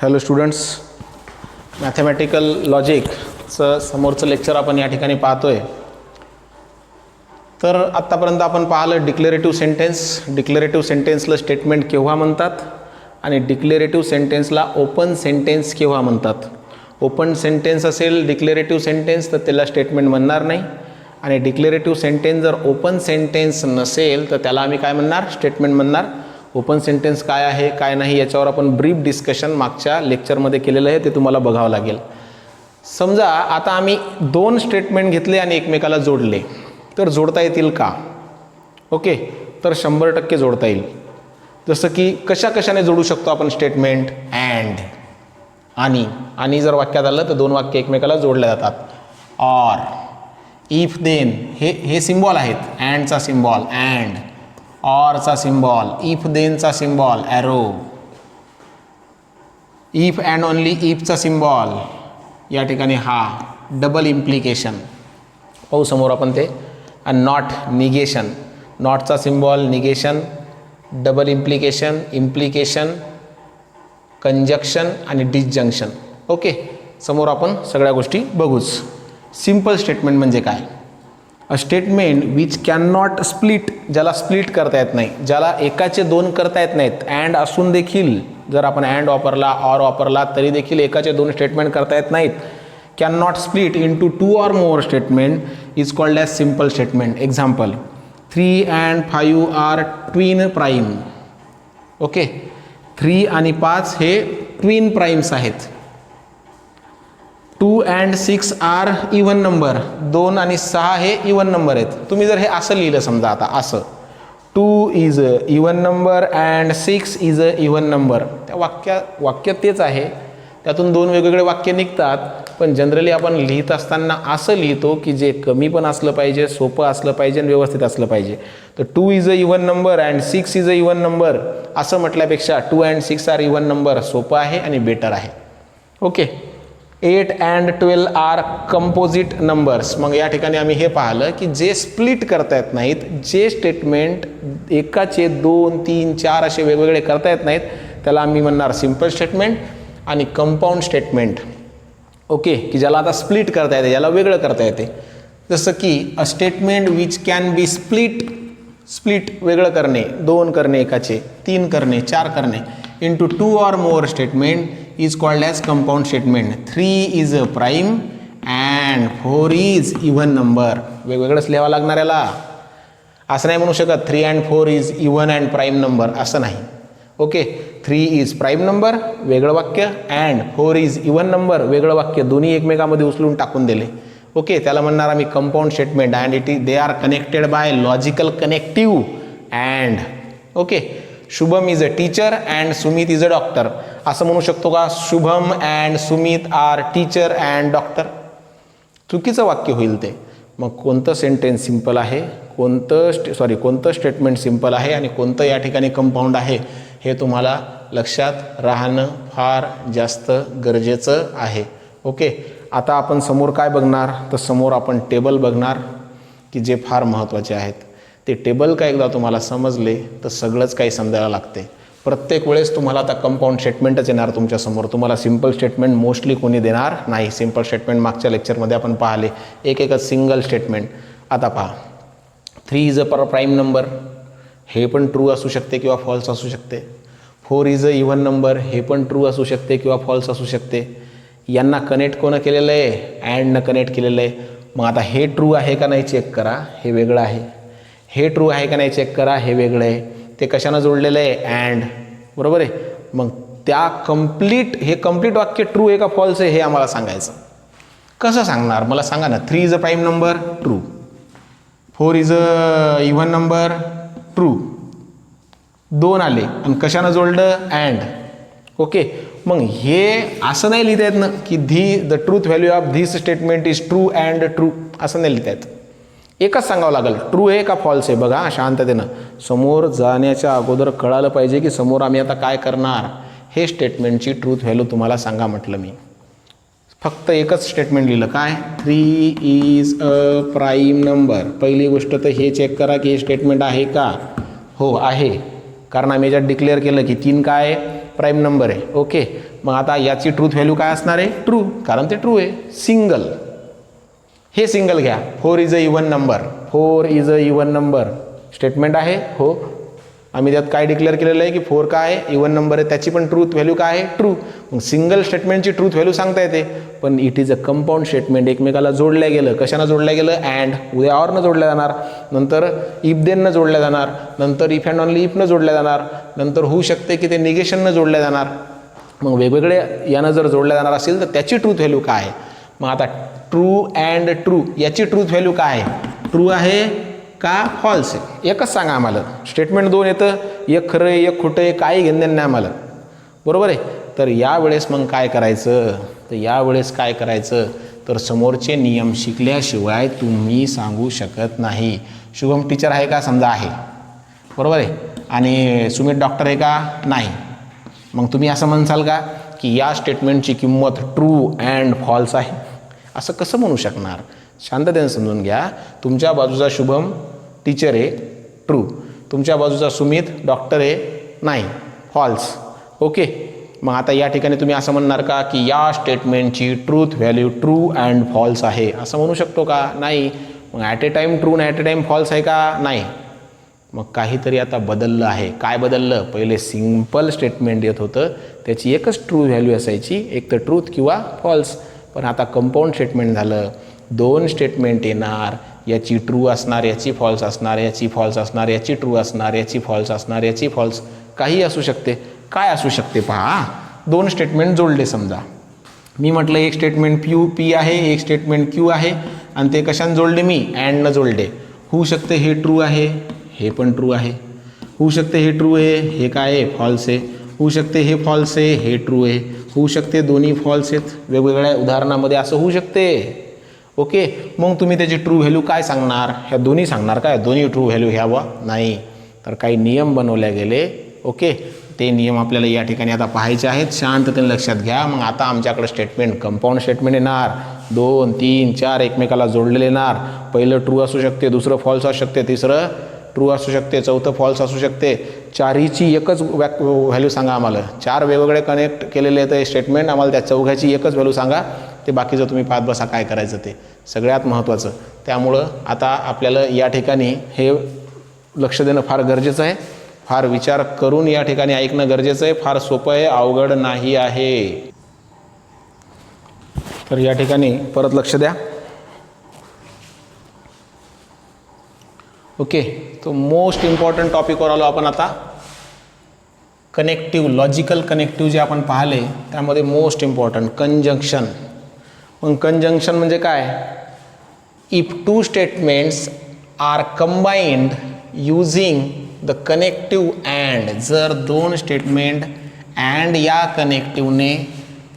Hello students, mathematical लॉजिकचं समोरचं lecture आपण या ठिकाणी पाहतोय. तर आत्तापर्यंत आपण पाहिलं डिक्लेरेटिव्ह सेंटेन्स. डिक्लेरेटिव्ह सेंटेन्सला स्टेटमेंट केव्हा म्हणतात आणि डिक्लेरेटिव्ह सेंटेन्सला ओपन सेंटेन्स केव्हा म्हणतात. ओपन सेंटेन्स असेल डिक्लेरेटिव्ह सेंटेन्स तर त्याला स्टेटमेंट म्हणणार नाही, आणि डिक्लेरेटिव्ह सेंटेन्स जर ओपन सेंटेन्स नसेल तर त्याला आम्ही काय म्हणणार, स्टेटमेंट म्हणणार. ओपन सेंटेन्स काय आहे काय नाही याच्यावर आपण ब्रीफ डिस्कशन मागच्या लेक्चरमध्ये केलेलं आहे, ते तुम्हाला बघावं लागेल. समजा आता आम्ही दोन स्टेटमेंट घेतले आणि एकमेकाला जोडले, तर जोडता येतील का? ओके, तर 100% जोडता येईल. जसं की कशाने जोडू शकतो आपण स्टेटमेंट? अँड, आणि जर वाक्यात आलं तर दोन वाक्य एकमेकाला जोडल्या जातात. ऑर, इफ देन, हे सिम्बॉल आहेत. अँडचा सिम्बॉल अँड, ऑरचा सिम्बॉल, इफ देनचा symbol arrow, if and only इफचा सिम्बॉल या ठिकाणी हा डबल इम्प्लिकेशन. पाहू समोर आपण ते. आणि नॉट, निगेशन, नॉटचा symbol negation, double implication, implication, conjunction आणि डिसजंक्शन. ओके, समोर आपण सगळ्या गोष्टी बघूच. सिम्पल स्टेटमेंट म्हणजे काय? A statement which can not split, ज्याला स्प्लिट करता येत नाही, ज्याला एकाचे दोन करता येत नाहीत. अँड असून देखील जर आपण अँड वापरला, ऑर वापरला तरी देखील एकाचे दोन स्टेटमेंट करता येत नाहीत. Can not split into 2 or more statement is called as simple statement. Example, 3 and 5 are twin prime. Okay, 3 आणि 5 हे ट्विन प्राईम्स आहेत. 2 and 6 आर इवन नंबर, 2 आणि 6 हे इवन नंबर आहेत. तुम्ही जर हे असं लिहिलं, समजा आता असं, 2 is a even number and 6 is a even number, त्या वाक्य तेच आहे, त्यातून दोन वेगवेगळे वाक्य निघतात. पण जनरली आपण लिहित असताना असं लिहितो की जे कमी पण असलं पाहिजे, सोपं असलं पाहिजे आणि व्यवस्थित असलं पाहिजे. तर 2 is a even number and 6 is a even number असं म्हटल्यापेक्षा 2 and 6 आर इवन नंबर सोपं आहे आणि बेटर आहे. Okay, 8 and 12 are composite numbers. मग या ठिकाणी आम्ही हे पाहिलं की जे स्प्लिट करता येत नाहीत, जे स्टेटमेंट एकाचे 2, 3, 4 असे वेगवेगळे करता येत नाहीत, त्याला आम्ही म्हणणार सिम्पल स्टेटमेंट आणि कंपाऊंड स्टेटमेंट. ओके, की ज्याला आता स्प्लिट करता येते, ज्याला वेगळं करता येते. जसं की a statement which can be split वेगळं करणे, 2 करणे एकाचे, 3 करणे, 4 करणे, into 2 or more statement is called as compound statement. 3 is a prime and 4 is even number. वेगवेगळंच लिहावं लागणार याला. असं नाही म्हणू शकत 3 and 4 is even and prime number, असं नाही. ओके, 3 इज प्राईम नंबर वेगळं वाक्य, अँड 4 इज इवन नंबर वेगळं वाक्य, दोन्ही एकमेकामध्ये उचलून टाकून दिले. ओके, त्याला म्हणणार आम्ही compound statement. And they are connected by logical connective and. Okay, Shubham is a teacher and Sumit is a doctor. असं म्हणू शकतो का Shubham and Sumit are teacher and doctor? चुकीचं वाक्य होईल ते. मग कोणतं सेंटेन्स सिम्पल आहे, कोणतं स्टेटमेंट सिम्पल आहे आणि कोणतं या ठिकाणी कंपाऊंड आहे, हे तुम्हाला लक्षात राहणं फार जास्त गरजेचं आहे. ओके, आता आपण समोर काय बघणार, तर समोर आपण टेबल बघणार की जे फार महत्त्वाचे आहेत. ते टेबल का एकदा तुम्हाला समजले तर सगळंच काही समजायला लागते. प्रत्येक वेळेस तुम्हाला आता कंपाऊंड स्टेटमेंटच येणार तुमच्यासमोर. तुम्हाला सिम्पल स्टेटमेंट मोस्टली कोणी देणार नाही. सिम्पल स्टेटमेंट मागच्या लेक्चरमध्ये आपण पाहिले, एकच सिंगल स्टेटमेंट. आता पहा, 3 इज अ प्राईम नंबर, हे पण ट्रू असू शकते किंवा फॉल्स असू शकते. 4 इज अ इवन नंबर, हे पण ट्रू असू शकते किंवा फॉल्स असू शकते. यांना कनेक्ट कोणं केलेलं आहे? अँडनं कनेक्ट केलेलं आहे. मग आता हे ट्रू आहे का नाही चेक करा, हे वेगळं आहे. हे ट्रू आहे का नाही चेक करा, हे वेगळं आहे. ते कशानं जोडलेलं आहे? अँड, बरोबर आहे. मग त्या कंप्लीट वाक्य ट्रू आहे का फॉल्स आहे हे आम्हाला सांगायचं. कसं सांगणार मला सांगा ना. 3 is a prime number, true. 4 is a even number, true. 2 आले आणि कशानं जोडलं? अँड. ओके, मग हे असं नाही लिहिता येत ना की the truth value of this statement is true and true, असं नाही लिहिता येत. एकच सांगावं लागेल, ट्रू आहे का फॉल्स आहे. बघा शांततेनं, समोर जाण्याच्या अगोदर कळालं पाहिजे की समोर आम्ही आता काय करणार. हे स्टेटमेंटची ट्रूथ व्हॅल्यू तुम्हाला सांगा म्हटलं मी. फक्त एकच स्टेटमेंट लिहिलं, काय? 3 इज अ प्राईम नंबर. पहिली गोष्ट तर हे चेक करा की हे स्टेटमेंट आहे का. हो आहे, कारण आम्ही याच्यात डिक्लेअर केलं की 3 काय प्राईम नंबर आहे. ओके, मग आता याची ट्रूथ व्हॅल्यू काय असणार आहे? ट्रू, कारण ते ट्रू आहे. सिंगल, हे सिंगल घ्या. 4 is a even number. 4 is a even number statement आहे. हो, आम्ही त्यात काय डिक्लेअर केलेलं आहे की 4 काय आहे? इव्हन नंबर आहे. त्याची पण ट्रूथ व्हॅल्यू काय आहे? ट्रू. मग सिंगल स्टेटमेंटची ट्रूथ व्हॅल्यू सांगता येते, पण it is a compound statement. एकमेकाला जोडल्या गेलं. कशानं जोडल्या गेलं? अँड, उद्या ऑरनं जोडल्या जाणार, नंतर इफ देननं जोडल्या जाणार, नंतर इफ अँड ऑनली इफनं जोडल्या जाणार, नंतर होऊ शकते की ते निगेशननं जोडल्या जाणार. मग वेगवेगळे यानं जर जोडल्या जाणार असेल तर त्याची ट्रूथ व्हॅल्यू काय आहे? मग आता ट्रू अँड ट्रू याची ट्रूथ व्हॅल्यू काय आहे? ट्रू आहे का फॉल्स आहे? एकच सांगा आम्हाला. स्टेटमेंट 2 येतं, एक खरं आहे एक खोटं आहे, काही घेणं नाही आम्हाला, बरोबर आहे. तर यावेळेस मग काय करायचं? तर यावेळेस काय करायचं तर समोरचे नियम शिकल्याशिवाय तुम्ही सांगू शकत नाही. शुभम टीचर आहे का? समजा आहे, बरोबर आहे, आणि सुमित डॉक्टर आहे का? नाही. मग तुम्ही असं म्हणसाल का की या स्टेटमेंटची किंमत ट्रू अँड फॉल्स आहे? असं कसं म्हणू शकणार? शांततेने समजून घ्या. तुमच्या बाजूचा शुभम टीचर आहे, ट्रू. तुमच्या बाजूचा सुमित डॉक्टर आहे, नाही, फॉल्स. ओके, मग आता या ठिकाणी तुम्ही असं म्हणणार का की या स्टेटमेंटची truth value true and false आहे? असं म्हणू शकतो का? नाही. मग ॲट ए टाईम ट्रू आणि ॲट ए टाईम फॉल्स आहे का? नाही. मग काहीतरी आता बदललं आहे. काय बदललं? पहिले सिंपल स्टेटमेंट येत होतं, त्याची एकच ट्रू व्हॅल्यू असायची, एक तर ट्रूथ किंवा फॉल्स. पण आता कंपाऊंड स्टेटमेंट झालं, 2 स्टेटमेंट येणार, याची ट्रू असणार, याची फॉल्स असणार, याची फॉल्स असणार, याची ट्रू असणार, याची फॉल्स असणार, याची फॉल्स, काही असू शकते. काय असू शकते पहा. 2 स्टेटमेंट जोडले. समजा मी म्हटलं एक स्टेटमेंट पी आहे, एक स्टेटमेंट क्यू आहे, आणि ते कशाने जोडले? मी अँडनं जोडले. होऊ शकते हे ट्रू आहे, हे पण ट्रू आहे. होऊ शकते हे ट्रू आहे, हे काय आहे? फॉल्स आहे. होऊ शकते हे फॉल्स आहे, हे ट्रू आहे. होऊ शकते दोन्ही फॉल्स आहेत. वेगवेगळ्या उदाहरणामध्ये असं होऊ शकते. ओके, मग तुम्ही त्याची ट्रू व्हॅल्यू काय सांगणार? ह्या दोन्ही सांगणार काय? दोन्ही ट्रू व्हॅल्यू घ्यावं? नाही. तर काही नियम बनवले गेले. ओके, ते नियम आपल्याला या ठिकाणी आता पाहायचे आहेत. शांततेने लक्षात घ्या. मग आता आमच्याकडे स्टेटमेंट कंपाऊंड स्टेटमेंट येणार. 2, 3, 4 एकमेकाला जोडलेले येणार. पहिलं ट्रू असू शकते, दुसरं फॉल्स असू शकते, तिसरं ट्रू असू शकते, चौथं फॉल्स असू शकते. चारीची एकच व्हॅल्यू सांगा आम्हाला. 4 वेगवेगळे कनेक्ट केलेले आहेत स्टेटमेंट, आम्हाला त्या चौघाची एकच व्हॅल्यू सांगा. ते बाकीचं तुम्ही पाहत बसा काय करायचं ते सगळ्यात महत्त्वाचं. त्यामुळं आता आपल्याला या ठिकाणी हे लक्ष देणं फार गरजेचं आहे. फार विचार करून या ठिकाणी ऐकणं गरजेचं आहे. फार सोपं आहे, अवघड नाही आहे. तर या ठिकाणी परत लक्ष द्या. ओके, तो मोस्ट इम्पॉर्टंट टॉपिकवर आलो आपण आता. कनेक्टिव्ह, लॉजिकल कनेक्टिव्ह जे आपण पाहिले त्यामध्ये मोस्ट इम्पॉर्टंट कंजंक्शन. मग कंजंक्शन म्हणजे काय? If 2 statements are combined using the connective and. जर 2 स्टेटमेंट अँड या कनेक्टिव्हने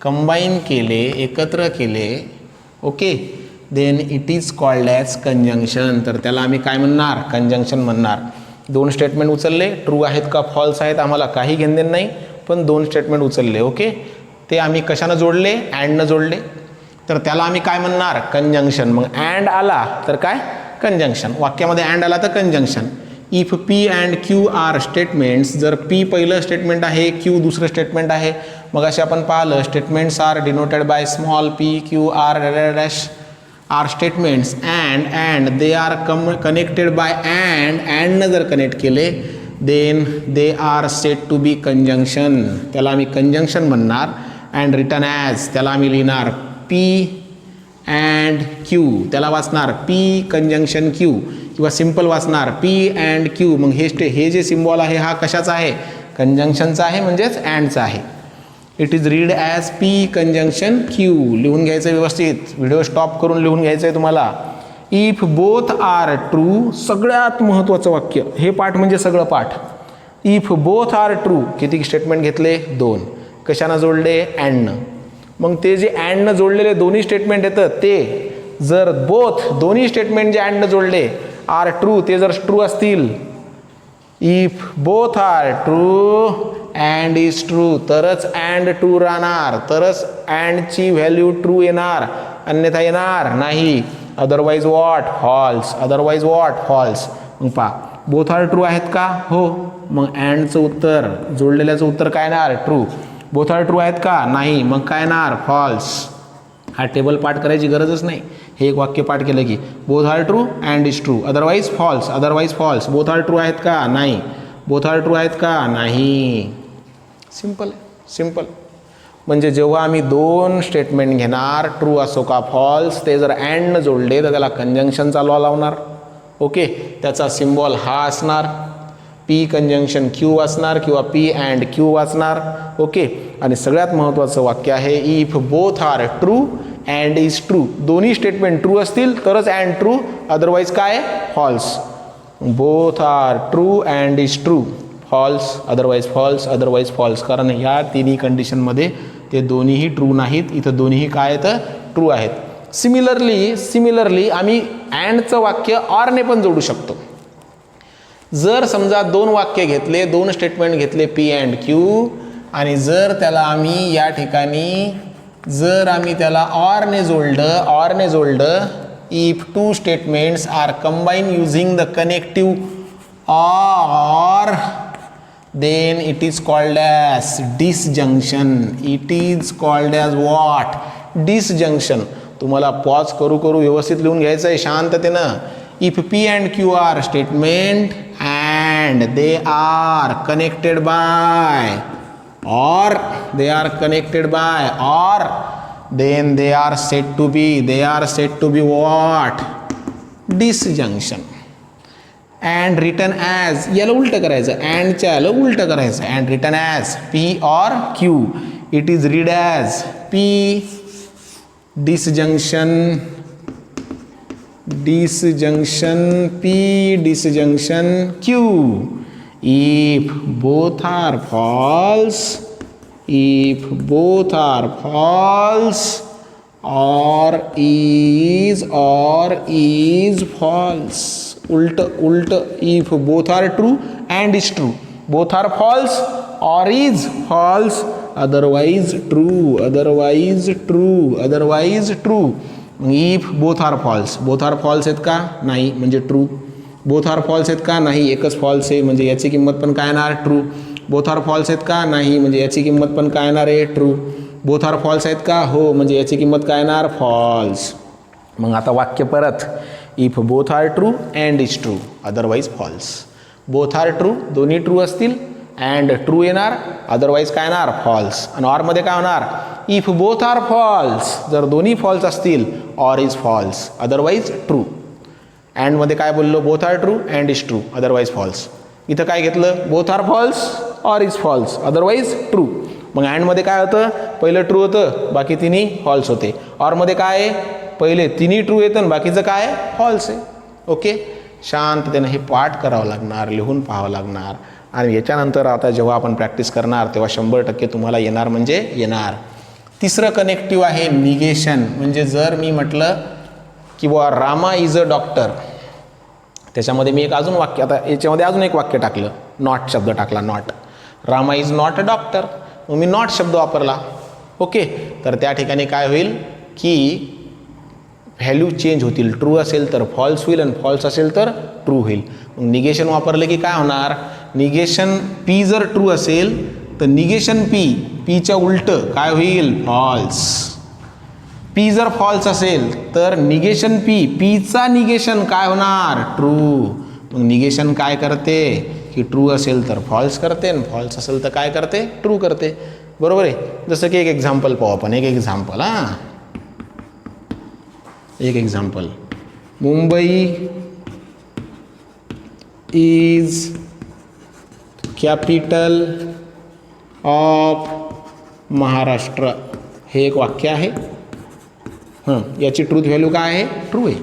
कंबाईन केले, एकत्र केले, okay, then it is called as conjunction. तर त्याला आम्ही काय म्हणणार? कंजंक्शन म्हणणार. 2 स्टेटमेंट उचलले, ट्रू आहेत का फॉल्स आहेत आम्हाला काही घेणं नाही, पण 2 स्टेटमेंट उचलले. ओके, ते आम्ही कशानं जोडले? अँडनं जोडले. तर त्याला आम्ही काय म्हणणार? कंजंक्शन. मग अँड आला तर काय? कंजंक्शन. वाक्यामध्ये अँड आला तर conjunction. If P and Q are statements. जर पी पहिलं स्टेटमेंट आहे, क्यू दुसरं स्टेटमेंट आहे. मग असे आपण पाहिलं statements are denoted by small P Q R dash are statements and they are connected by अँडनं जर कनेक्ट केले then they are set to be conjunction. त्याला आम्ही कंजंक्शन म्हणणार. अँड रिटर्न ॲज, त्याला आम्ही लिहिणार पी अँड क्यू. त्याला वाचणार पी कंजंक्शन क्यू, किंवा सिम्पल वाचणार पी अँड क्यू. मग हे जे सिम्बॉल आहे हा कशाचा आहे? कंजंक्शनचा आहे, म्हणजेच अँडचा आहे. It is read as P conjunction Q. लिहून घ्यायचं व्यवस्थित, व्हिडिओ स्टॉप करून लिहून घ्यायचं आहे तुम्हाला. इफ बोथ आर ट्रू, सगळ्यात महत्त्वाचं वाक्य हे पाठ म्हणजे सगळं पाठ. इफ बोथ आर ट्रू, किती स्टेटमेंट घेतले? 2. कशानं जोडले? अँडनं. मग ते जे अँडनं जोडलेले दोन्ही स्टेटमेंट येतं ते जर दोन्ही स्टेटमेंट जे अँडनं जोडले आर ट्रू, ते जर ट्रू असतील, if both are true and is true, तरच अँड ट्रू राहणार, तरच अँडची व्हॅल्यू ट्रू येणार, अन्यथा येणार नाही. Otherwise what? False. Otherwise what? False. मग पहा बोथ आर ट्रू आहेत का? हो. मग अँडचं उत्तर, जोडलेल्याचं उत्तर काय येणार? ट्रू. बोथ आर ट्रू आहेत का? नाही. मग काय येणार? फॉल्स. हा टेबल पाठ करायची गरजच नाही. हे एक वाक्य पाठ केलं की both are true and is true, otherwise false, otherwise false. Both are true आहेत का? नाही. बोथ आर ट्रू आहेत का? नाही. सिम्पल आहे, सिम्पल. म्हणजे जेव्हा आम्ही दोन स्टेटमेंट घेणार, ट्रू असो का फॉल्स, ते जर अँडनं जोडले तर त्याला कंजंक्शनचा लॉ लावणार. ओके. त्याचा सिम्बॉल हा असणार, पी कंजंक्शन क्यू असणार किंवा पी अँड क्यू असणार. ओके. आणि सगळ्यात महत्त्वाचं वाक्य आहे if both are true and is true. दोन्ही स्टेटमेंट ट्रू असतील तरच अँड ट्रू, अदरवाईज काय? False. Both are true and is true, false, otherwise false, otherwise false. कारण ह्या तिन्ही कंडिशनमध्ये ते दोन्हीही ट्रू नाहीत. इथं दोन्हीही काय आहेत? ट्रू आहेत. सिमिलरली आम्ही अँडचं वाक्य ऑरने पण जोडू शकतो. जर समजा दोन वाक्य घेतले, दोन स्टेटमेंट घेतले पी अँड क्यू, आणि जर त्याला आम्ही या ठिकाणी जर आम्ही त्याला ऑरने जोडलं, if two statements are combine using the connective or, then it is called as disjunction. It is called as what? Disjunction. तुम्हाला पॉज करू व्यवस्थित लिहून घ्यायचं आहे शांततेनं. If P and Q are statement and they are connected by or they are connected by or, then they are said to be what? Disjunction. And written as, याला उलटं करायचं, and च्या याला उलटं करायचं, and written as P or Q, it is read as P disjunction P disjunction Q. If both are false, or is false. उल्ट. If both are true and is true, both are false or is false, otherwise true. If both are false आहेत का? नाही, म्हणजे true. Both are false आहेत का? नाही, एकच false आहे, म्हणजे याची किंमत पण काय येणार? ट्रू. बोथ आर फॉल्स आहेत का? नाही, म्हणजे याची किंमत पण काय येणार आहे? ट्रू. बोथ आर फॉल्स आहेत का? हो, म्हणजे याची किंमत काय येणार? फॉल्स. मग आता वाक्य परत, if both are true and is true, otherwise false. Both are true, दोन्ही ट्रू असतील, अँड ट्रू येणार, अदरवाईज काय येणार? फॉल्स. आणि ऑरमध्ये काय होणार? इफ बोथ आर फॉल्स, जर दोन्ही फॉल्स असतील, or is false, otherwise true. अँडमध्ये काय बोललो? Both are true and is true, otherwise false. इथं काय घेतलं? Both are false or is false, otherwise true. मग अँडमध्ये काय होतं? पहिलं ट्रू होतं, बाकी तिन्ही फॉल्स होते. ऑरमध्ये काय आहे? पहिले तिन्ही ट्रू येतं आणि बाकीचं काय? फॉल्स आहे. ओके. शांततेनं हे पाठ करावं लागणार, लिहून पाहावं लागणार, आणि याच्यानंतर आता जेव्हा आपण प्रॅक्टिस करणार तेव्हा 100% तुम्हाला येणार म्हणजे येणार. तिसरं कनेक्टिव्ह आहे निगेशन. म्हणजे जर मी म्हटलं की बुवा रामा इज अ डॉक्टर, त्याच्यामध्ये मी एक अजून वाक्य, आता याच्यामध्ये अजून एक वाक्य टाकलं, नॉट शब्द टाकला, not. Rama is not a doctor, मग मी नॉट शब्द वापरला. ओके. तर त्या ठिकाणी काय होईल की व्हॅल्यू चेंज होतील. ट्रू असेल तर फॉल्स होईल आणि फॉल्स असेल तर ट्रू होईल. मग निगेशन वापरलं की काय होणार? निगेशन पी जर ट्रू असेल तर निगेशन पीच्या उलटं काय होईल? फॉल्स. पी जर फॉल्स असेल तर निगेशन पीचा निगेशन काय होणार? ट्रू. मग निगेशन काय करते की ट्रू असेल तर फॉल्स करते आणि फॉल्स असेल तर काय करते? ट्रू करते. बरोबर आहे. जसं की एक एक्झाम्पल पाहू आपण. एक example. Mumbai is capital of Maharashtra, हे एक वाक्य आहे. याची ट्रूथ व्हॅल्यू काय आहे? ट्रू आहे.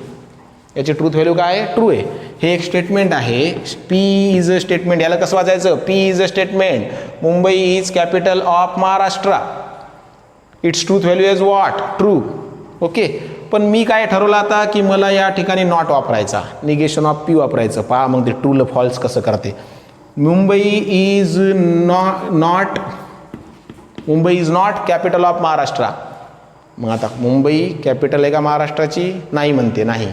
याची ट्रूथ व्हॅल्यू काय आहे? ट्रू आहे. हे एक स्टेटमेंट आहे. P is a statement. याला कसं वाचायचं? P is a statement. Mumbai is capital of Maharashtra. Its truth value is what? True. Okay. पण मी काय ठरवलं आता की मला या ठिकाणी नॉट वापरायचा, निगेशन ऑफ पी वापरायचं. पहा मग ते ट्रूला फॉल्स कसं करते. Mumbai is not capital of Maharashtra. मग आता मुंबई कॅपिटल आहे का महाराष्ट्राची? नाही म्हणते, नाही.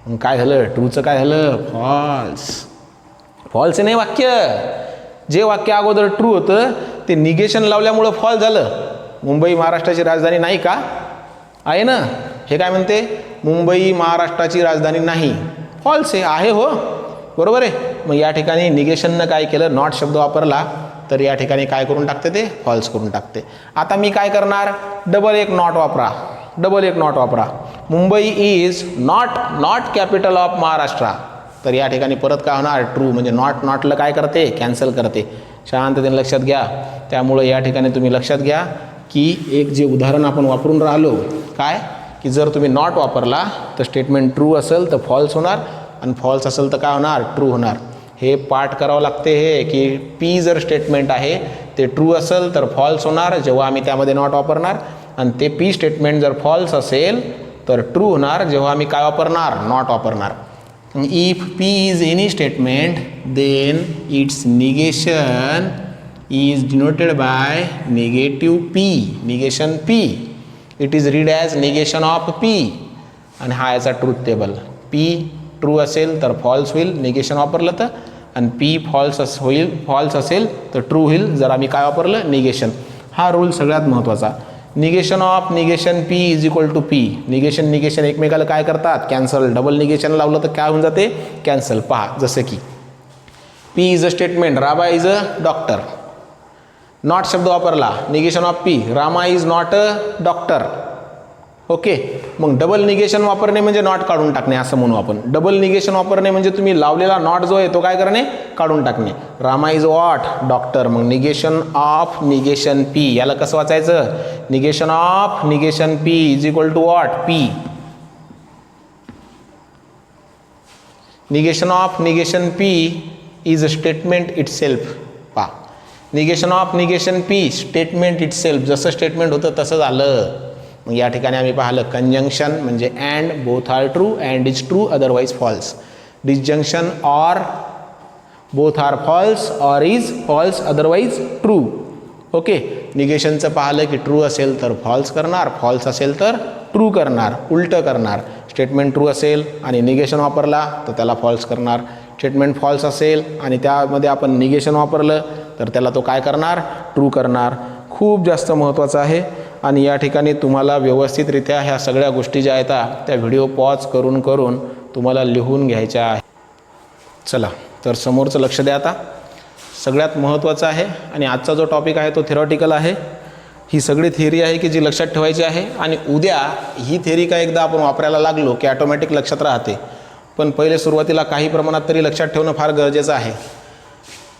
मग काय झालं? ट्रूचं काय झालं? फॉल्स. फॉल्स नाही वाक्य. जे वाक्य अगोदर ट्रू होतं ते निगेशन लावल्यामुळं फॉल्स झालं. मुंबई महाराष्ट्राची राजधानी नाही का? आहे ना. हे काय म्हणते? मुंबई महाराष्ट्राची राजधानी नाही. फॉल्स आहे हो, बरोबर आहे. मग या ठिकाणी निगेशननं काय केलं? नॉट शब्द वापरला तर या ठिकाणी काय करून टाकते? ते फॉल्स करून टाकते. आता मी काय करणार? डबल एक नॉट वापरा. डबल एक नॉट वापरा. Mumbai is not capital of Maharashtra. तर या ठिकाणी परत काय होणार? ट्रू. म्हणजे नॉटला काय करते? कॅन्सल करते. शांततेने लक्षात घ्या. त्यामुळं या ठिकाणी तुम्ही लक्षात घ्या की एक जे उदाहरण आपण वापरून राहिलो काय, की जर तुम्ही नॉट वापरला तर स्टेटमेंट ट्रू असेल तर फॉल्स होणार आणि फॉल्स असेल तर काय होणार? ट्रू होणार. हे पाठ करावं लागते. हे की पी जर स्टेटमेंट आहे ते ट्रू असेल तर फॉल्स होणार जेव्हा आम्ही त्यामध्ये नॉट वापरणार, आणि ते पी स्टेटमेंट जर फॉल्स असेल तर ट्रू होणार जेव्हा आम्ही काय वापरणार? नॉट वापरणार. If p is any statement then its negation is denoted by negative p, negation p. It is read as negation of p. आणि हा याचा ट्रूथ टेबल. p ट्रू असेल तर फॉल्स होईल निगेशन वापरलं तर, आणि p फॉल्स असेल तर ट्रू होईल जर आम्ही काय वापरलं? निगेशन. हा रूल सगळ्यात महत्त्वाचा. Negation of negation p is equal to p. Negation एकमेकाला काय करतात? कॅन्सल. डबल निगेशन लावलं तर काय होऊन जाते? कॅन्सल. पहा जसं की p is a statement, Rama is a doctor. Not शब्द वापरला, negation of P, Rama is not a doctor. Okay. मग डबल निगेशन वापरणे म्हणजे नॉट काढून टाकणे असं म्हणू आपण. डबल निगेशन वापरणे म्हणजे तुम्ही लावलेला नॉट जो आहे तो काय करणे? काढून टाकणे. Rama is what? डॉक्टर. मग निगेशन ऑफ निगेशन पी, याला कसं वाचायचं? Negation of negation P is equal to what? P. Negation of negation P is a statement itself. पहा, negation of negation P statement itself. जसं स्टेटमेंट होतं तसं झालं. मग या ठिकाणी आम्ही पाहिलं कंजंक्शन म्हणजे and, both are true, and is true otherwise false. Disjunction or, both are false, or is false otherwise true. Okay. निगेशनचं पाहिलं की ट्रू असेल तर फॉल्स करणार, फॉल्स असेल तर ट्रू करणार, उलटं करणार. स्टेटमेंट ट्रू असेल आणि निगेशन वापरला तर त्याला फॉल्स करणार. स्टेटमेंट फॉल्स असेल आणि त्यामध्ये आपण निगेशन वापरलं तर त्याला तो काय करणार? ट्रू करणार. खूप जास्त महत्त्वाचं आहे. आणि या ठिकाणी तुम्हाला व्यवस्थितरित्या ह्या सगळ्या गोष्टी ज्या आहेत त्या व्हिडिओ पॉज करून तुम्हाला लिहून घ्यायच्या आहे. चला तर समोरचं लक्ष द्या. आता सगळ्यात महत्त्वाचं आहे आणि आजचा जो टॉपिक आहे तो थेरॉटिकल आहे. ही सगळी थिअरी आहे की जी लक्षात ठेवायची आहे. आणि उद्या ही थिअरी का एकदा आपण वापरायला लागलो की ऑटोमॅटिक लक्षात राहते. पण पहिले सुरुवातीला काही प्रमाणात तरी लक्षात ठेवणं फार गरजेचं आहे.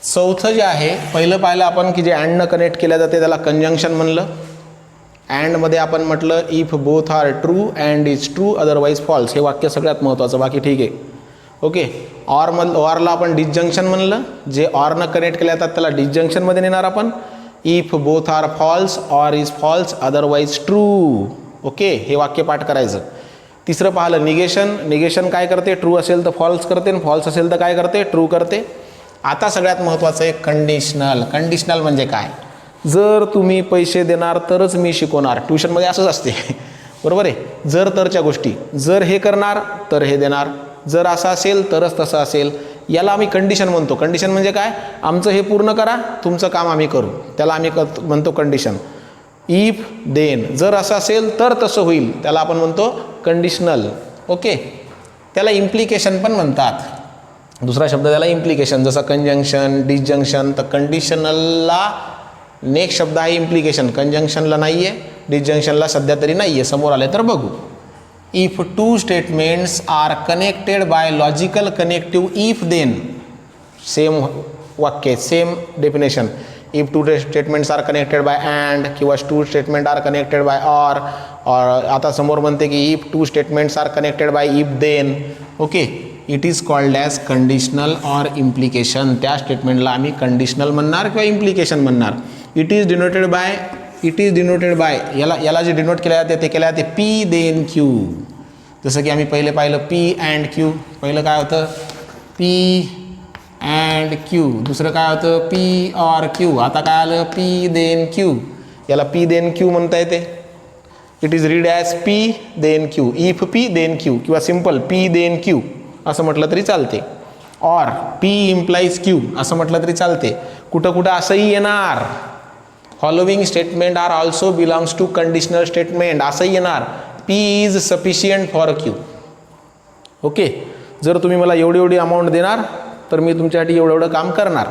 चौथं जे आहे पहिलं पाहिलं आपण की जे अँडनं कनेक्ट केलं जाते त्याला कंजंक्शन म्हणलं. अँडमध्ये आपण म्हटलं if both are true and is true otherwise false. हे वाक्य सगळ्यात महत्त्वाचं, बाकी ठीक आहे. ओके. ऑरला आपण डिस्जंक्शन म्हणलं. जे ऑरनं कनेक्ट केले जातात त्याला डिस्जंक्शनमध्ये नेणार आपण. If both are false or is false otherwise true. Okay. हे वाक्य पाठ करायचं. तिसरं पाहिलं निगेशन काय करते? ट्रू असेल तर फॉल्स करते आणि फॉल्स असेल तर काय करते? ट्रू करते. आता सगळ्यात महत्त्वाचं आहे कंडिशनल. कंडिशनल म्हणजे काय? जर तुम्ही पैसे देणार तरच मी शिकवणार. ट्युशनमध्ये असंच असते, बरोबर आहे. जर तरच्या गोष्टी, जर हे करणार तर हे देणार, जर असं असेल तरच तसं असेल, याला आम्ही कंडिशन म्हणतो. कंडिशन म्हणजे काय? आमचं हे पूर्ण करा, तुमचं काम आम्ही करू, त्याला आम्ही म्हणतो कंडिशन. इफ देन, जर असं असेल तर तसं होईल, त्याला आपण म्हणतो कंडिशनल. ओके. त्याला इम्प्लिकेशन पण म्हणतात. दुसरा शब्द त्याला इम्प्लिकेशन, जसं कंजंक्शन, डिस्जंक्शन. तर कंडिशनलला नेक्स्ट शब्द आहे इम्प्लिकेशन. कंजंक्शनला नाही आहे, डिस्जंक्शनला सध्या तरी नाही आहे, समोर आले तर बघू. If two statements are connected by logical connective if then, same वाक्य, same definition. If two statements are connected by and, किंवा two statement are connected by or आता समोर म्हणते की if two statements are connected by if then. Okay. It is called as conditional or implication. त्या स्टेटमेंटला आम्ही conditional म्हणणार किंवा इम्प्लिकेशन म्हणणार. इट इज डिनोटेड बाय याला जे डिनोट केलं जाते ते केलं जाते पी देन क्यू. जसं की आम्ही पहिले पाहिलं पी अँड क्यू. पहिलं काय होतं? P and q. दुसरं काय होतं? P or q. आता काय आलं? P then q. याला पी देन क्यू म्हणता येते. It is read as p then q. If p then q, किंवा सिम्पल पी देन क्यू असं म्हटलं तरी चालते. ऑर पी इम्प्लाईज क्यू असं म्हटलं तरी चालते. कुठं कुठं असंही येणार, following statement are also belongs to conditional statement असंही येणार. P is sufficient for q. Okay, जर तुम्ही मला एवढी एवढी अमाऊंट देणार तर मी तुमच्यासाठी एवढं एवढं काम करणार.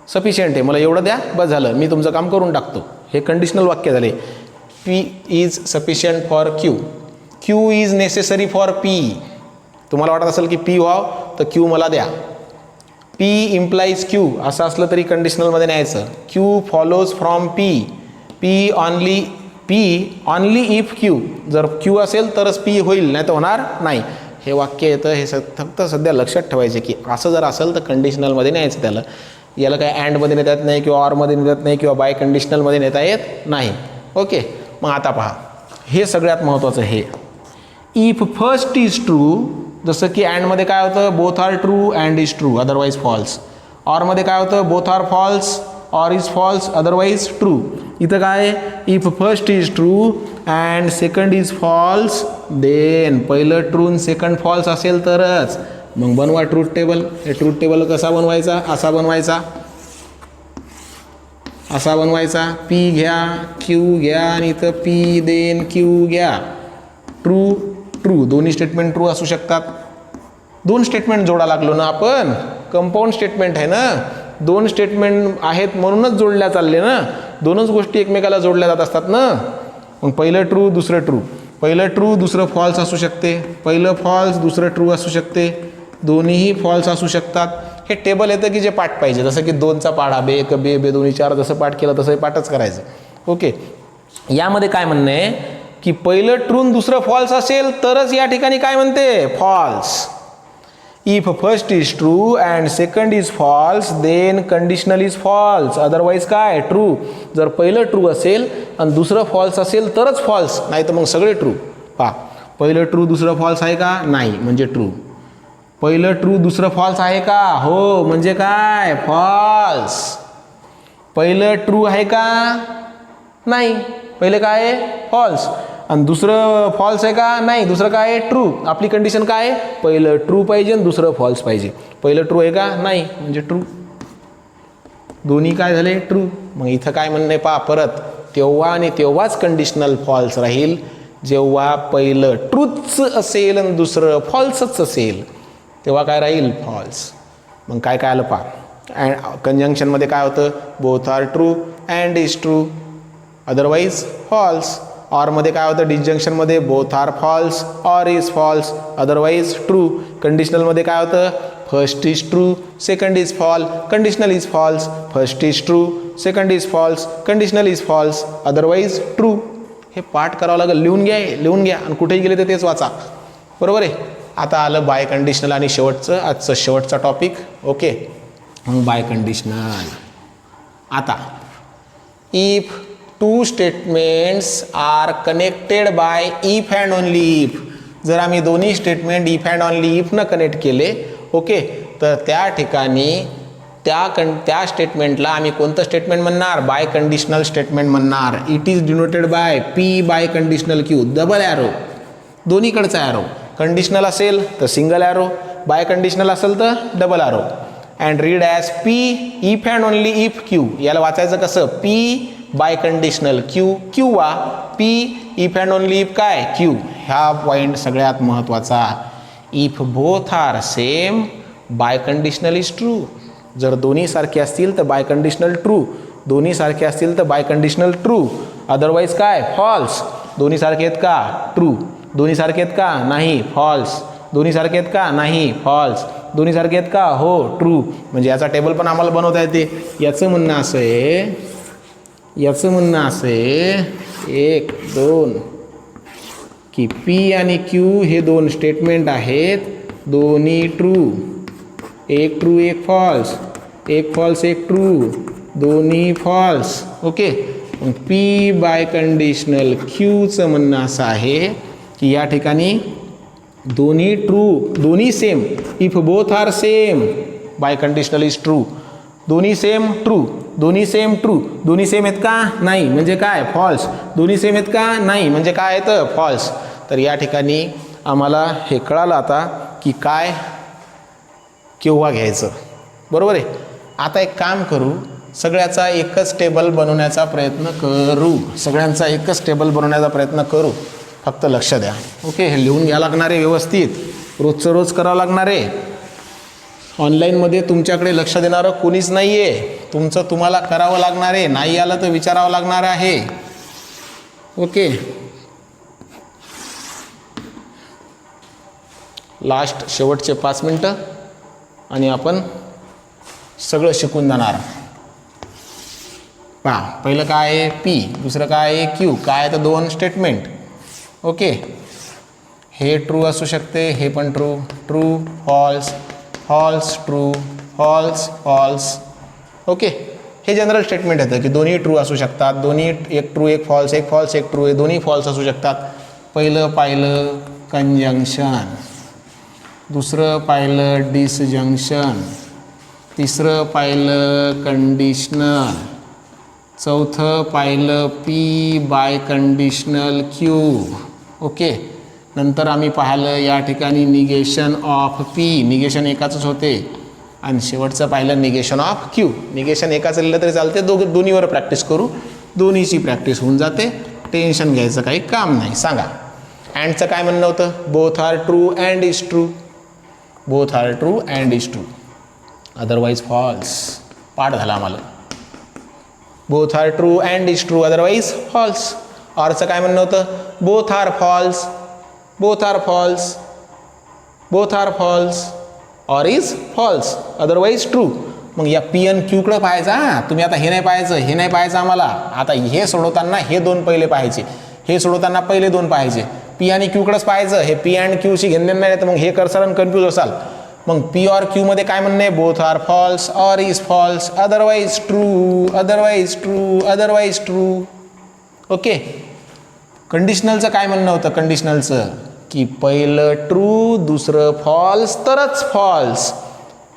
सफिशियंट आहे, मला एवढं द्या बस झालं, मी तुमचं काम करून टाकतो. हे कंडिशनल वाक्य झाले. P is sufficient for Q. Q is necessary for P. तुम्हाला वाटत असेल की पी व्हावं तर क्यू मला द्या. पी इम्प्लाईज क्यू असं असलं तरी कंडिशनलमध्ये न्यायचं. Q follows from P. P only if Q. जर क्यू असेल तरच पी होईल, नाही तर होणार नाही. हे वाक्य येतं. हे फक्त सध्या लक्षात ठेवायचे की असं जर असेल तर कंडिशनलमध्ये न्यायचं त्याला. याला काय अँडमध्ये नेता येत नाही किंवा ऑरमध्ये नेता येत नाही किंवा बाय कंडिशनलमध्ये नेता येत नाही. ओके, मग आता पहा, हे सगळ्यात महत्त्वाचं. हे इफ फर्स्ट इज ट्रू, जसं की अँडमध्ये काय होतं, both are true and is true otherwise false. ऑरमध्ये काय होतं, both are false or is false otherwise true. इथं काय, if first is true and second is false, then पहिलं ट्रू आणि सेकंड फॉल्स असेल तरच मग बनवा ट्रूथ टेबल. हे ट्रूथ टेबल कसा बनवायचा, असा बनवायचा, असा बनवायचा. पी घ्या, क्यू घ्या आणि इथं पी देन क्यू घ्या. ट्रू ट्रू, दोन्ही स्टेटमेंट ट्रू असू शकतात. दोन स्टेटमेंट जोडा लागलो ना आपण, कंपाऊंड स्टेटमेंट आहे ना, दोन स्टेटमेंट आहेत म्हणूनच जोडल्या चालले ना. दोनच गोष्टी एकमेकाला जोडल्या जात असतात ना. मग पहिलं ट्रू दुसरं ट्रू, पहिलं ट्रू दुसरं फॉल्स असू शकते, पहिलं फॉल्स दुसरं ट्रू असू शकते, दोन्हीही फॉल्स असू शकतात. हे टेबल येतं की जे पाठ पाहिजे, जसं की 2चा पाढा, बे एक बे बे दोन्ही 4 जसं पाठ केलं तसं पाठच करायचं. ओके, यामध्ये काय म्हणणं आहे की पहिलं ट्रू दुसरं फॉल्स असेल तरच या ठिकाणी काय म्हणते, false. If first is true and second is false then conditional is false otherwise काय, ट्रू. जर पहिलं ट्रू असेल आणि दुसरं फॉल्स असेल तरच फॉल्स, नाही तर मग सगळे ट्रू. पहा, पहिलं ट्रू दुसरं फॉल्स आहे का, नाही म्हणजे ट्रू. पहिलं ट्रू दुसरं फॉल्स आहे का, हो म्हणजे काय, फॉल्स. पहिलं ट्रू आहे का, नाही, पहिले काय आहे, फॉल्स. आणि दुसरं फॉल्स आहे का, नाही, दुसरं काय आहे, ट्रू. आपली कंडिशन काय आहे, पहिलं ट्रू पाहिजे आणि दुसरं फॉल्स पाहिजे. पहिलं ट्रू आहे का, नाही म्हणजे ट्रू. दोन्ही काय झाले, ट्रू. मग इथं काय म्हणणं आहे पहा परत, तेव्हा आणि तेव्हाच कंडिशनल फॉल्स राहील जेव्हा पहिलं ट्रूच असेल आणि दुसरं फॉल्सच असेल, तेव्हा काय राहील, फॉल्स. मग काय काय आलं पहा, अँड कंजंक्शनमध्ये काय होतं, both are true and is true otherwise false. ऑरमध्ये काय होतं, डिस्जंक्शनमध्ये both are false or is false otherwise true. कंडिशनलमध्ये काय होतं, first is true second is false conditional is false, first is true second is false conditional is false otherwise true. हे पाठ करावं लागेल, लिहून घ्या आणि कुठेही गेले तर तेच वाचा, बरोबर आहे. आता आलं बाय कंडिशनल आणि शेवटचं आजचं शेवटचा टॉपिक. ओके, मग बाय कंडिशनल. आता if two statements are connected by if and only if, जर आम्ही दोन्ही स्टेटमेंट इफ अँड ओनली इफनं कनेक्ट केले, ओके, तर त्या ठिकाणी त्या स्टेटमेंटला आम्ही कोणतं स्टेटमेंट म्हणणार, बाय कंडिशनल स्टेटमेंट म्हणणार. It is denoted by P biconditional Q, double arrow, दोन्हीकडचा ॲरो. कंडिशनल असेल तर सिंगल ॲरो, बाय कंडिशनल असेल तर double arrow. And read as P if and only if Q. याला वाचायचं कसं, P biconditional Q, Q वा P if and only if काय, क्यू. ह्या पॉईंट सगळ्यात महत्त्वाचा. If both are same biconditional is true. जर दोन्ही सारखे असतील तर बाय कंडिशनल ट्रू, दोन्ही सारखे असतील तर बाय कंडिशनल ट्रू अदरवाईज काय, फॉल्स. दोन्ही सारखे आहेत का, ट्रू. दोन्ही सारखे आहेत का, नाही, फॉल्स. दोन्ही सारखे आहेत का, नाही, फॉल्स. दोन्ही सारखे आहेत का, हो, ट्रू. म्हणजे याचा टेबल पण आम्हाला बनवता येते. याचं म्हणणं असं आहे, याचं म्हणणं असं आहे 1 2 की पी आणि क्यू हे दोन स्टेटमेंट आहेत, दोन्ही ट्रू. एक ट्रू एक फॉल्स, एक फॉल्स एक ट्रू, दोन्ही फॉल्स. ओके, मग पी बाय कंडिशनल क्यूचं म्हणणं असं आहे की या ठिकाणी दोन्ही ट्रू, दोन्ही same. If both are same biconditional is true. दोन्ही सेम ट्रू, दोन्ही सेम ट्रू. दोन्ही सेम आहेत का, नाही म्हणजे काय, फॉल्स. दोन्ही सेम आहेत का, नाही म्हणजे काय येतं, फॉल्स. तर या ठिकाणी आम्हाला हे कळालं आता की काय केव्हा घ्यायचं, बरोबर आहे. आता एक काम करू, सगळ्याचा एकच टेबल बनवण्याचा प्रयत्न करू, सगळ्यांचा एकच टेबल बनवण्याचा प्रयत्न करू. फक्त लक्ष द्या. ओके, हे लिहून घ्यावं लागणार आहे व्यवस्थित, रोजचं रोज करावं लागणार आहे. ऑनलाईनमध्ये तुमच्याकडे लक्ष देणारं कोणीच नाही आहे, तुमचं तुम्हाला करावं लागणार आहे. नाही आलं तर विचारावं लागणार आहे. ओके, लास्ट शेवटचे 5 मिनटं आणि आपण सगळं शिकून जाणार. पहा, पहिलं काय आहे पी, दुसरं काय आहे क्यू. काय आहे तर 2 स्टेटमेंट. ओके, हे ट्रू असू शकते, हे पण true, true false, false true, false false. Okay, हे जनरल स्टेटमेंट येतं की दोन्ही ट्रू असू शकतात, दोन्ही एक ट्रू एक फॉल्स, एक फॉल्स एक ट्रू, हे दोन्ही फॉल्स असू शकतात. पहिलं पाहिलं कंजंक्शन, दुसरं पाहिलं डिसजंक्शन, तिसरं पाहिलं कंडिशनल, चौथं पाहिलं p biconditional q. Okay, नंतर आम्ही पाहिलं या ठिकाणी निगेशन ऑफ पी, निगेशन एकाचंच होते. आणि शेवटचं पाहिलं निगेशन ऑफ क्यू. निगेशन एकाचं लिहिलं तरी चालते, दोन्हीवर प्रॅक्टिस करू, दोन्हीची प्रॅक्टिस होऊन जाते, टेन्शन घ्यायचं काही काम नाही. सांगा, अँडचं काय म्हणणं होतं? Both are true and is true, both are true and is true, otherwise false. पाठ झाला आम्हाला. Both are true and is true, otherwise false. ऑरचं काय म्हणणं होतं? Both are false, both are false, both are false, or is false, otherwise true. मग या P N क्यूकडं पाहायचं. हां, तुम्ही आता हे नाही पाहायचं, हे नाही पाहायचं आम्हाला. आता हे सोडवताना हे 2 पहिले पाहायचे, हे सोडवताना पहिले 2 पाहायचे. पी आणि क्यूकडंच पाहायचं. हे पी अँड क्यूशी घेणं नाही, तर मग हे करसाल आणि कन्फ्यूज असाल. मग पी ऑर क्यूमध्ये काय म्हणणं आहे? Both are false, or is false, otherwise true, otherwise true, otherwise true. Okay, कंडिशनलचं काय म्हणणं होतं? कंडिशनलचं की पहिलं ट्रू, दुसरं फॉल्स तरच फॉल्स.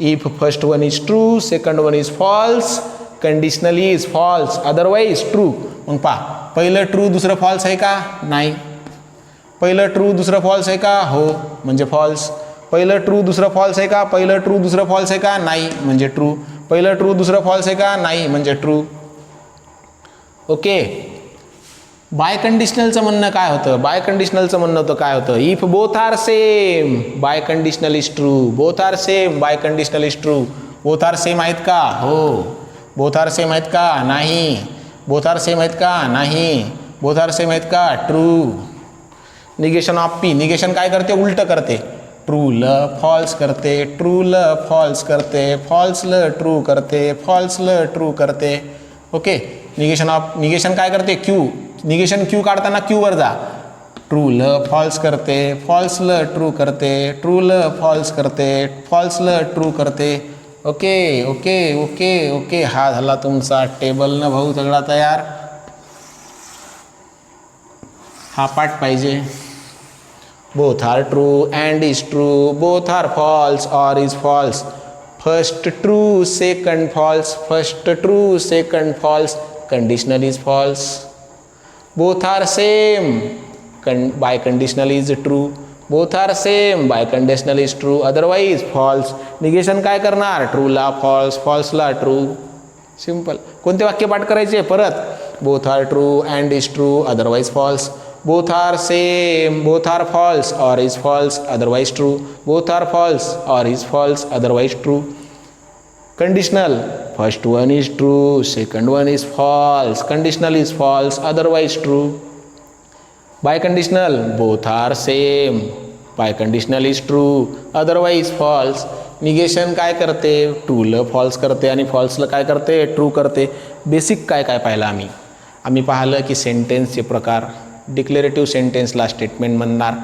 If first one is true, second one is false, conditionally is false, otherwise true. मग पहा, पहिलं ट्रू दुसरं फॉल्स आहे का? नाही. पहिलं ट्रू दुसरं फॉल्स आहे का? हो, म्हणजे फॉल्स. पहिलं ट्रू दुसरं फॉल्स आहे का? पहिलं ट्रू दुसरं फॉल्स आहे का? नाही, म्हणजे ट्रू. पहिलं ट्रू दुसरं फॉल्स आहे का? नाही, म्हणजे ट्रू. ओके, बाय कंडिशनलचं म्हणणं काय होतं? बाय कंडिशनलचं म्हणणं होतं काय होतं? If both are same, biconditional is true. Both are same, biconditional is true. Both are same आहेत का? हो. बोथ आर सेम आहेत का? नाही. बोथ आर सेम आहेत का? नाही. बोथ आर सेम आहेत का? True. Negation of p, negation काय करते? उलटं करते. ट्रू ल फॉल्स करते, ट्रू ल फॉल्स करते, फॉल्स ल ट्रू करते, फॉल्स ल ट्रू करते. ओके, निगेशन ऑफ, निगेशन काय करते? क्यू. निगेशन क्यू काढताना क्यूवर जा. ट्रू ल फॉल्स करते, फॉल्स ल ट्रू करते, ट्रू ल फॉल्स करते, फॉल्स ल ट्रू करते. ओके ओके ओके ओके, हा झाला तुमचा टेबल न भाऊ सगळा तयार. हा पाठ पाहिजे. Both are true and is true, both are false or is false, first true second false, first true second false, conditional is false. Both are same, biconditional is true. Both are same, biconditional is true, otherwise false. Negation काय करणार? ट्रूला false, फॉल्सला true. Simple. कोणते वाक्य पाठ करायचे? परत. Both are true and is true, otherwise false. Both are same, both are false or is false, otherwise true. Both are false or is false, otherwise true. Conditional, first one is true, second one is false, conditional is false, otherwise true. Biconditional, both are same, biconditional is true, otherwise false. Negation काय करते? ट्रूला false करते आणि फॉल्सला काय करते? True करते. Basic काय काय पाहिलं आम्ही पाहिलं की सेंटेन्सचे प्रकार. डिक्लेरेटिव्ह सेंटेन्सला स्टेटमेंट म्हणणार,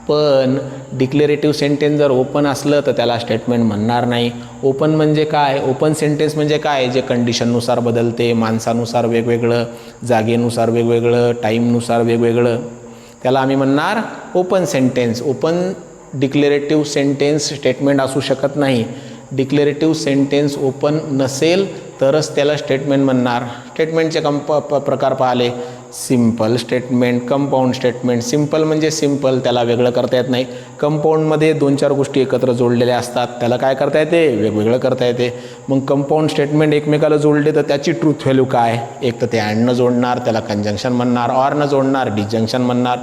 पण डिक्लेरेटिव्ह सेंटेन्स जर ओपन असलं तर त्याला स्टेटमेंट म्हणणार नाही. ओपन म्हणजे काय? ओपन सेंटेन्स म्हणजे काय? जे कंडिशननुसार बदलते, माणसानुसार वेगवेगळं, जागेनुसार वेगवेगळं, टाईमनुसार वेगवेगळं, त्याला आम्ही म्हणणार open sentence. Open declarative sentence statement असू शकत नाही. डिक्लेरेटिव्ह सेंटेन्स ओपन नसेल तरच त्याला स्टेटमेंट म्हणणार. स्टेटमेंटचे प्रकार पाहिले simple statement, compound statement. Simple म्हणजे सिम्पल, त्याला वेगळं करता येत नाही. कंपाऊंडमध्ये 2-4 गोष्टी एकत्र जोडलेल्या असतात, त्याला काय करता येते, वेगवेगळं करता येते. मग कंपाऊंड स्टेटमेंट एकमेकाला जोडले तर त्याची ट्रूथ व्हॅल्यू काय, एक तर ते अँडनं जोडणार, त्याला कंजंक्शन म्हणणार, ऑरनं जोडणार, डिजंक्शन म्हणणार,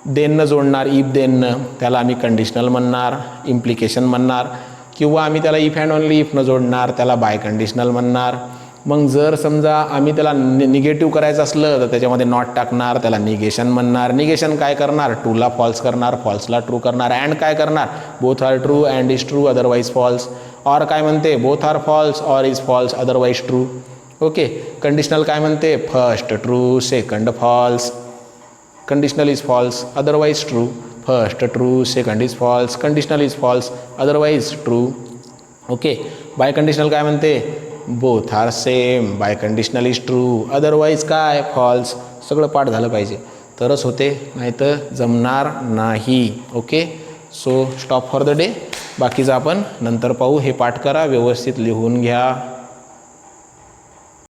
देननं जोडणार, इफ देननं, त्याला आम्ही कंडिशनल म्हणणार, इम्प्लिकेशन म्हणणार, किंवा आम्ही त्याला इफ अँड ओनली इफनं जोडणार, त्याला बाय कंडिशनल म्हणणार. मग जर समजा आम्ही त्याला निगेटिव्ह करायचं असलं तर त्याच्यामध्ये नॉट टाकणार, त्याला निगेशन म्हणणार. निगेशन काय करणार, ट्रूला फॉल्स करणार, फॉल्सला ट्रू करणार. अँड काय करणार, both are true, and is true, otherwise false. Or काय म्हणते, both are false, or is false, otherwise true. Okay. Conditional काय म्हणते, first true, second false, conditional is false, otherwise true. First true, second is false, conditional is false, otherwise true. Okay. Biconditional काय म्हणते, both are same, biconditional is true, otherwise काय, false. सगळं पाठ झालं पाहिजे तरच होते, नाहीतर जमणार नाही. Okay. So stop for the day. बाकीचं आपण नंतर पाहू. हे पाठ करा, व्यवस्थित लिहून घ्या.